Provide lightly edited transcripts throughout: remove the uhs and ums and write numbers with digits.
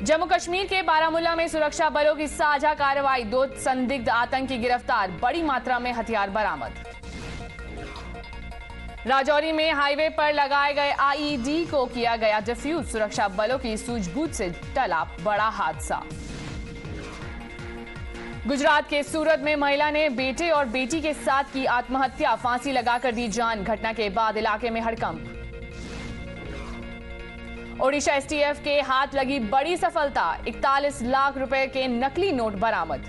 जम्मू कश्मीर के बारामूला में सुरक्षा बलों की साझा कार्रवाई, 2 संदिग्ध आतंकी गिरफ्तार, बड़ी मात्रा में हथियार बरामद। राजौरी में हाईवे पर लगाए गए आईईडी को किया गया डिफ्यूज, सुरक्षा बलों की सूझबूझ से टला बड़ा हादसा। गुजरात के सूरत में महिला ने बेटे और बेटी के साथ की आत्महत्या, फांसी लगाकर दी जान, घटना के बाद इलाके में हड़कंप। ओडिशा एसटीएफ के हाथ लगी बड़ी सफलता, 41 लाख रुपए के नकली नोट बरामद।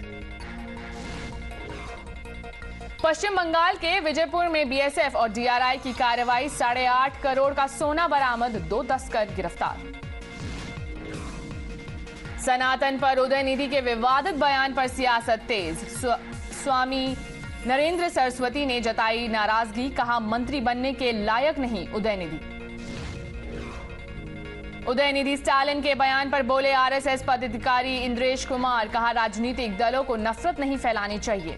पश्चिम बंगाल के विजयपुर में बीएसएफ और डीआरआई की कार्रवाई, 8.5 करोड़ का सोना बरामद, 2 तस्कर गिरफ्तार। सनातन पर उदयनिधि के विवादित बयान पर सियासत तेज, स्वामी नरेंद्र सरस्वती ने जताई नाराजगी, कहा मंत्री बनने के लायक नहीं उदयनिधि। उदयनिधि स्टालिन के बयान पर बोले आरएसएस पदाधिकारी इंद्रेश कुमार, कहा राजनीतिक दलों को नफरत नहीं फैलानी चाहिए।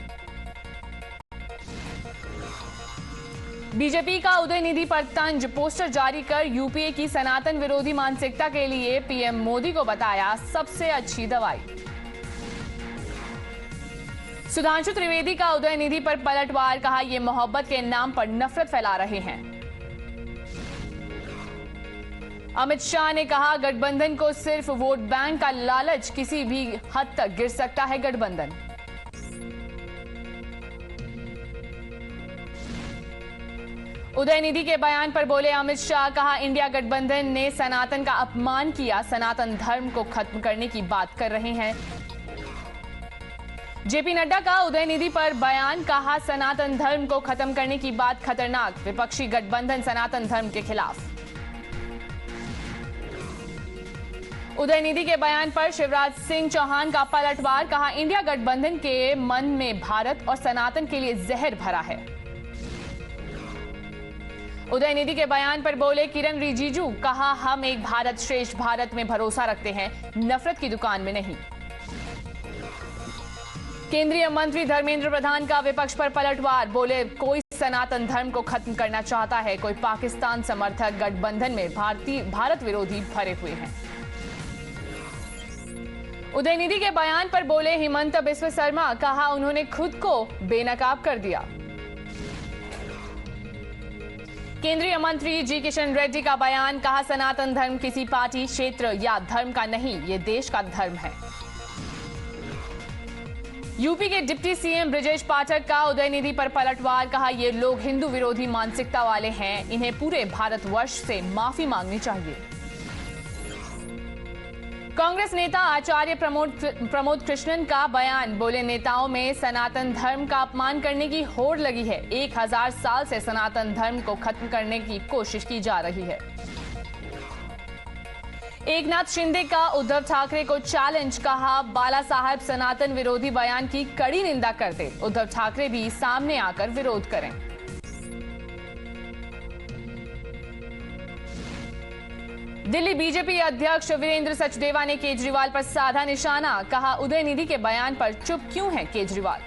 बीजेपी का उदयनिधि पर तंज, पोस्टर जारी कर यूपीए की सनातन विरोधी मानसिकता के लिए पीएम मोदी को बताया सबसे अच्छी दवाई। सुधांशु त्रिवेदी का उदयनिधि पर पलटवार, कहा ये मोहब्बत के नाम पर नफरत फैला रहे हैं। अमित शाह ने कहा गठबंधन को सिर्फ वोट बैंक का लालच, किसी भी हद तक गिर सकता है गठबंधन। उदयनिधि के बयान पर बोले अमित शाह, कहा इंडिया गठबंधन ने सनातन का अपमान किया, सनातन धर्म को खत्म करने की बात कर रहे हैं। जेपी नड्डा का उदयनिधि पर बयान, कहा सनातन धर्म को खत्म करने की बात खतरनाक, विपक्षी गठबंधन सनातन धर्म के खिलाफ। उदयनिधि के बयान पर शिवराज सिंह चौहान का पलटवार, कहा इंडिया गठबंधन के मन में भारत और सनातन के लिए जहर भरा है। उदयनिधि के बयान पर बोले किरण रिजिजू, कहा हम एक भारत श्रेष्ठ भारत में भरोसा रखते हैं, नफरत की दुकान में नहीं। केंद्रीय मंत्री धर्मेंद्र प्रधान का विपक्ष पर पलटवार, बोले कोई सनातन धर्म को खत्म करना चाहता है, कोई पाकिस्तान समर्थक गठबंधन में भारत विरोधी भरे हुए हैं। उदयनिधि के बयान पर बोले हिमंत बिस्व शर्मा, कहा उन्होंने खुद को बेनकाब कर दिया। केंद्रीय मंत्री जी किशन रेड्डी का बयान, कहा सनातन धर्म किसी पार्टी, क्षेत्र या धर्म का नहीं, ये देश का धर्म है। यूपी के डिप्टी सीएम ब्रजेश पाठक का उदयनिधि पर पलटवार, कहा ये लोग हिंदू विरोधी मानसिकता वाले हैं, इन्हें पूरे भारतवर्ष से माफी मांगनी चाहिए। कांग्रेस नेता आचार्य प्रमोद कृष्णन का बयान, बोले नेताओं में सनातन धर्म का अपमान करने की होड़ लगी है, 1000 साल से सनातन धर्म को खत्म करने की कोशिश की जा रही है। एकनाथ शिंदे का उद्धव ठाकरे को चैलेंज, कहा बाला साहब सनातन विरोधी बयान की कड़ी निंदा करते, उद्धव ठाकरे भी सामने आकर विरोध करें। दिल्ली बीजेपी अध्यक्ष वीरेंद्र सचदेवा ने केजरीवाल पर साधा निशाना, कहा उदयनिधि के बयान पर चुप क्यों है केजरीवाल।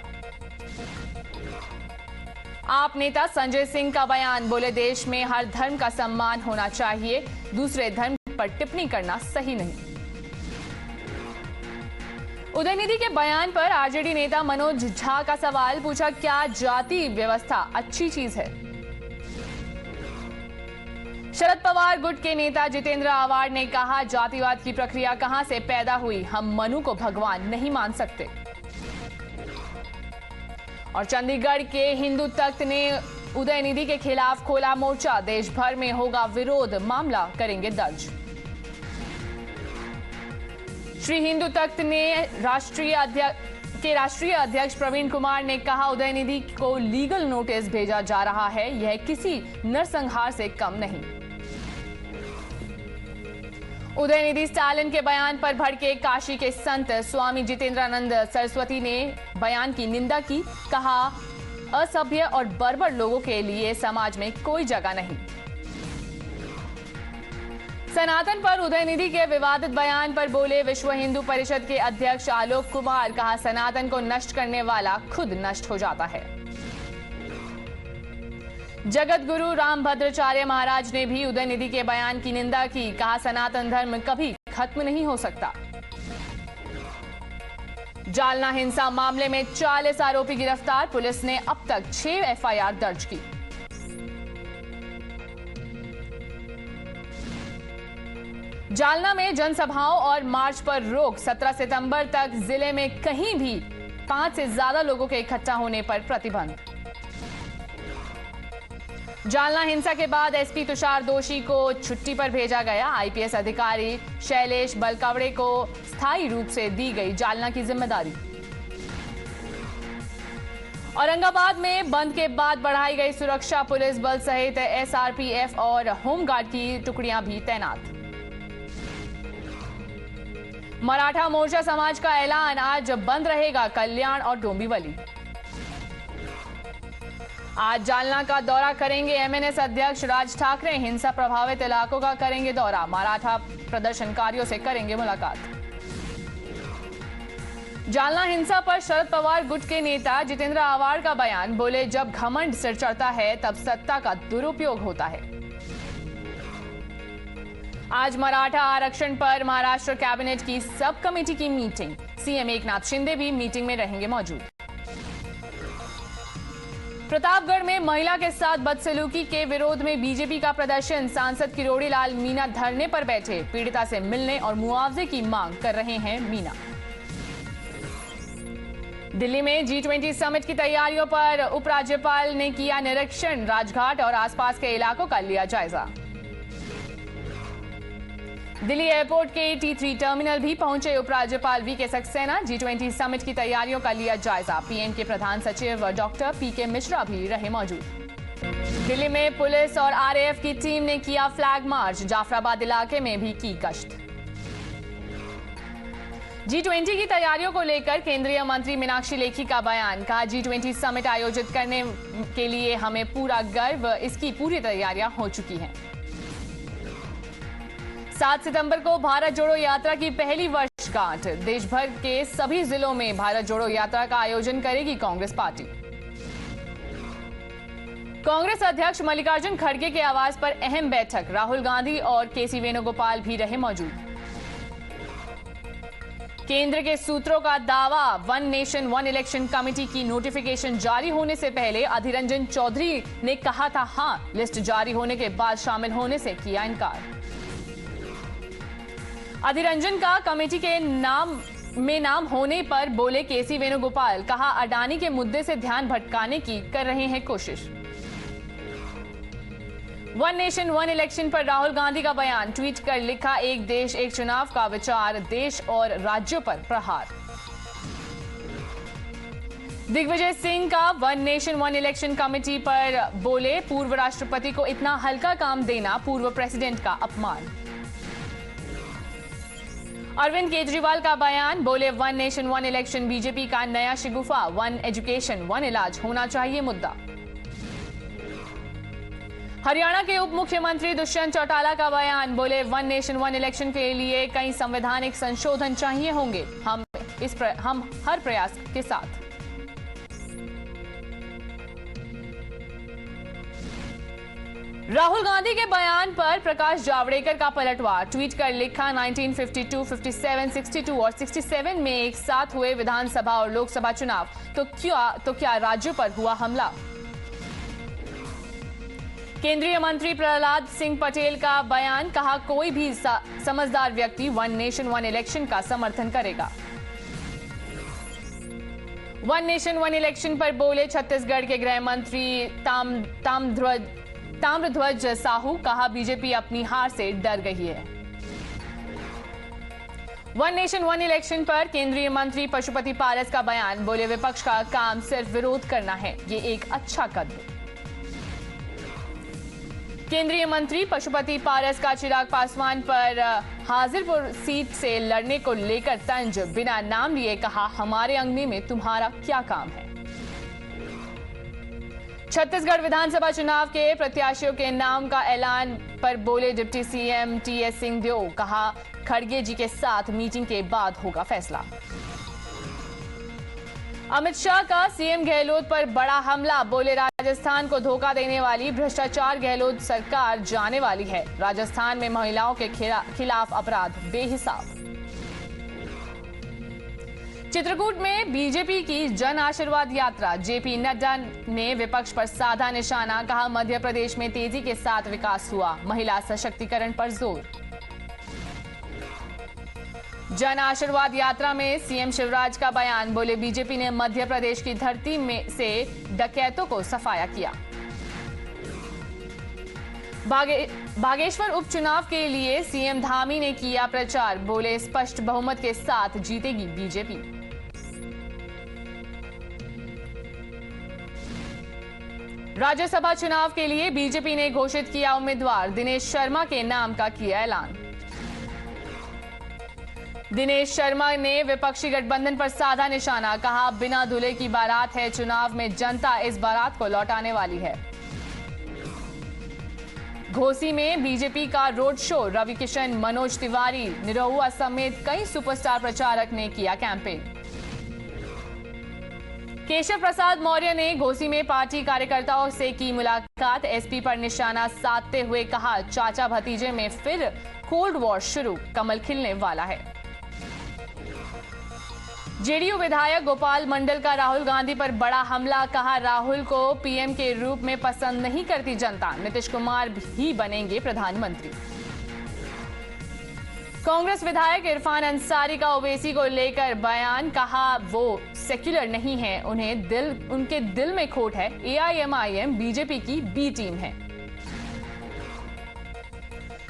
आप नेता संजय सिंह का बयान, बोले देश में हर धर्म का सम्मान होना चाहिए, दूसरे धर्म पर टिप्पणी करना सही नहीं। उदयनिधि के बयान पर आरजेडी नेता मनोज झा का सवाल, पूछा क्या जाति व्यवस्था अच्छी चीज है। शरद पवार गुट के नेता जितेंद्र आवाड़ ने कहा जातिवाद की प्रक्रिया कहां से पैदा हुई, हम मनु को भगवान नहीं मान सकते। और चंडीगढ़ के हिंदू तख्त ने उदयनिधि के खिलाफ खोला मोर्चा, देश भर में होगा विरोध, मामला करेंगे दर्ज। श्री हिंदू तख्त ने राष्ट्रीय अध्यक्ष प्रवीण कुमार ने कहा उदयनिधि को लीगल नोटिस भेजा जा रहा है, यह किसी नरसंहार से कम नहीं। उदयनिधि स्टालिन के बयान पर भड़के काशी के संत स्वामी जितेंद्रानंद सरस्वती ने बयान की निंदा की, कहा असभ्य और बर्बर लोगों के लिए समाज में कोई जगह नहीं। सनातन पर उदयनिधि के विवादित बयान पर बोले विश्व हिंदू परिषद के अध्यक्ष आलोक कुमार, कहा सनातन को नष्ट करने वाला खुद नष्ट हो जाता है। जगत गुरु रामभद्राचार्य महाराज ने भी उदयनिधि के बयान की निंदा की, कहा सनातन धर्म कभी खत्म नहीं हो सकता। जालना हिंसा मामले में 40 आरोपी गिरफ्तार, पुलिस ने अब तक 6 एफआईआर दर्ज की। जालना में जनसभाओं और मार्च पर रोक, 17 सितंबर तक जिले में कहीं भी 5 से ज्यादा लोगों के इकट्ठा होने पर प्रतिबंध। जालना हिंसा के बाद एसपी तुषार दोषी को छुट्टी पर भेजा गया। आईपीएस अधिकारी शैलेश बलकवड़े को स्थायी रूप से दी गई जालना की जिम्मेदारी। औरंगाबाद में बंद के बाद बढ़ाई गई सुरक्षा, पुलिस बल सहित एसआरपीएफ और होमगार्ड की टुकड़ियां भी तैनात। मराठा मोर्चा समाज का ऐलान, आज बंद रहेगा कल्याण और डोंबिवली। आज जालना का दौरा करेंगे एमएनएस अध्यक्ष राज ठाकरे, हिंसा प्रभावित इलाकों का करेंगे दौरा, मराठा प्रदर्शनकारियों से करेंगे मुलाकात। जालना हिंसा पर शरद पवार गुट के नेता जितेंद्र आवाड़ का बयान, बोले जब घमंड सिर चढ़ता है तब सत्ता का दुरुपयोग होता है। आज मराठा आरक्षण पर महाराष्ट्र कैबिनेट की सब कमेटी की मीटिंग, सीएम एकनाथ शिंदे भी मीटिंग में रहेंगे मौजूद। प्रतापगढ़ में महिला के साथ बदसलूकी के विरोध में बीजेपी का प्रदर्शन, सांसद किरोड़ी लाल मीणा धरने पर बैठे, पीड़िता से मिलने और मुआवजे की मांग कर रहे हैं मीणा। दिल्ली में G20 समिट की तैयारियों पर उपराज्यपाल ने किया निरीक्षण, राजघाट और आसपास के इलाकों का लिया जायजा। दिल्ली एयरपोर्ट के T3 टर्मिनल भी पहुंचे उपराज्यपाल वीके सक्सेना, G20 समिट की तैयारियों का लिया जायजा। पीएम के प्रधान सचिव डॉक्टर पीके मिश्रा भी रहे मौजूद। दिल्ली में पुलिस और आरएएफ की टीम ने किया फ्लैग मार्च, जाफराबाद इलाके में भी की गश्त। G20 की तैयारियों को लेकर केंद्रीय मंत्री मीनाक्षी लेखी का बयान, कहा G20 समिट आयोजित करने के लिए हमें पूरा गर्व, इसकी पूरी तैयारियां हो चुकी हैं। 7 सितंबर को भारत जोड़ो यात्रा की पहली वर्षगांठ, देश भर के सभी जिलों में भारत जोड़ो यात्रा का आयोजन करेगी कांग्रेस पार्टी। कांग्रेस अध्यक्ष मल्लिकार्जुन खड़गे के आवास पर अहम बैठक, राहुल गांधी और केसी वेणुगोपाल भी रहे मौजूद। केंद्र के सूत्रों का दावा, one nation one election committee की नोटिफिकेशन जारी होने से पहले अधीर रंजन चौधरी ने कहा था हां, लिस्ट जारी होने के बाद शामिल होने से किया इनकार। अधीर रंजन का कमेटी के नाम होने पर बोले केसी वेणुगोपाल, कहा अडानी के मुद्दे से ध्यान भटकाने की कर रहे हैं कोशिश। वन नेशन वन इलेक्शन पर राहुल गांधी का बयान, ट्वीट कर लिखा एक देश एक चुनाव का विचार, देश और राज्यों पर प्रहार। दिग्विजय सिंह का one nation one election committee पर बोले पूर्व राष्ट्रपति को इतना हल्का काम देना पूर्व प्रेसिडेंट का अपमान। अरविंद केजरीवाल का बयान, बोले one nation one election BJP का नया शिगुफा, वन एजुकेशन वन इलाज होना चाहिए मुद्दा। हरियाणा के उप मुख्यमंत्री दुष्यंत चौटाला का बयान, बोले वन नेशन वन इलेक्शन के लिए कई संवैधानिक संशोधन चाहिए होंगे, हम हर प्रयास के साथ। राहुल गांधी के बयान पर प्रकाश जावड़ेकर का पलटवार, ट्वीट कर लिखा 1952, 57, 62 और 67 में एक साथ हुए विधानसभा और लोकसभा चुनाव, तो क्या राज्यों पर हुआ हमला। केंद्रीय मंत्री प्रहलाद सिंह पटेल का बयान, कहा कोई भी समझदार व्यक्ति वन नेशन वन इलेक्शन का समर्थन करेगा। वन नेशन वन इलेक्शन पर बोले छत्तीसगढ़ के गृह मंत्री ताम्रध्वज साहू, कहा बीजेपी अपनी हार से डर गई है। वन नेशन वन इलेक्शन पर केंद्रीय मंत्री पशुपति पारस का बयान, बोले विपक्ष का काम सिर्फ विरोध करना है, ये एक अच्छा कदम। केंद्रीय मंत्री पशुपति पारस का चिराग पासवान पर हाजिरपुर सीट से लड़ने को लेकर तंज, बिना नाम लिए कहा हमारे अंगने में तुम्हारा क्या काम है। छत्तीसगढ़ विधानसभा चुनाव के प्रत्याशियों के नाम का ऐलान पर बोले डिप्टी सीएम टीएस सिंहदेव, कहा खड़गे जी के साथ मीटिंग के बाद होगा फैसला। अमित शाह का सीएम गहलोत पर बड़ा हमला, बोले राजस्थान को धोखा देने वाली भ्रष्टाचार गहलोत सरकार जाने वाली है, राजस्थान में महिलाओं के खिलाफ अपराध बेहिसाब। चित्रकूट में बीजेपी की जन आशीर्वाद यात्रा, जेपी नड्डा ने विपक्ष पर साधा निशाना, कहा मध्य प्रदेश में तेजी के साथ विकास हुआ, महिला सशक्तिकरण पर जोर। जन आशीर्वाद यात्रा में सीएम शिवराज का बयान, बोले बीजेपी ने मध्य प्रदेश की धरती में से डकैतों को सफाया किया। बागेश्वर उपचुनाव के लिए सीएम धामी ने किया प्रचार, बोले स्पष्ट बहुमत के साथ जीतेगी बीजेपी। राज्यसभा चुनाव के लिए बीजेपी ने घोषित किया उम्मीदवार, दिनेश शर्मा के नाम का किया ऐलान। दिनेश शर्मा ने विपक्षी गठबंधन पर साधा निशाना, कहा बिना दूल्हे की बारात है चुनाव में, जनता इस बारात को लौटाने वाली है। घोसी में बीजेपी का रोड शो, रवि किशन, मनोज तिवारी, निरहुआ समेत कई सुपरस्टार प्रचारक ने किया कैंपेन। केशव प्रसाद मौर्य ने घोसी में पार्टी कार्यकर्ताओं से की मुलाकात, एसपी पर निशाना साधते हुए कहा चाचा भतीजे में फिर कोल्ड वॉर शुरू, कमल खिलने वाला है। जेडीयू विधायक गोपाल मंडल का राहुल गांधी पर बड़ा हमला, कहा राहुल को पीएम के रूप में पसंद नहीं करती जनता, नीतीश कुमार ही बनेंगे प्रधानमंत्री। कांग्रेस विधायक इरफान अंसारी का ओवैसी को लेकर बयान, कहा वो सेक्युलर नहीं है, उनके दिल में खोट है, एआईएमआईएम बीजेपी की बी टीम है।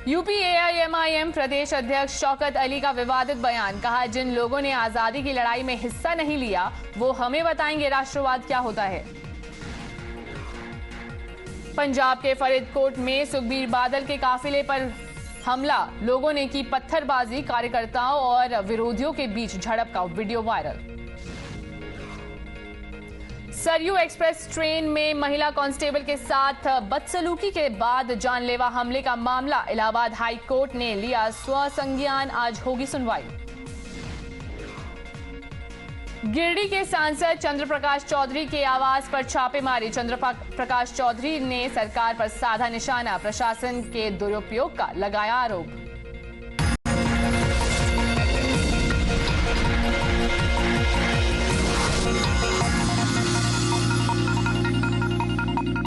यूपी एआईएमआईएम प्रदेश अध्यक्ष शौकत अली का विवादित बयान, कहा जिन लोगों ने आजादी की लड़ाई में हिस्सा नहीं लिया वो हमें बताएंगे राष्ट्रवाद क्या होता है। पंजाब के फरीदकोट में सुखबीर बादल के काफिले पर हमला, लोगों ने की पत्थरबाजी, कार्यकर्ताओं और विरोधियों के बीच झड़प का video viral. Saryu express train में महिला कांस्टेबल के साथ बदसलूकी के बाद जानलेवा हमले का मामला, इलाहाबाद हाई कोर्ट ने लिया स्वसंज्ञान, आज होगी सुनवाई। गिरिडीह के सांसद चंद्र प्रकाश चौधरी के आवास पर छापेमारी, चंद्र प्रकाश चौधरी ने सरकार पर साधा निशाना, प्रशासन के दुरुपयोग का लगाया आरोप।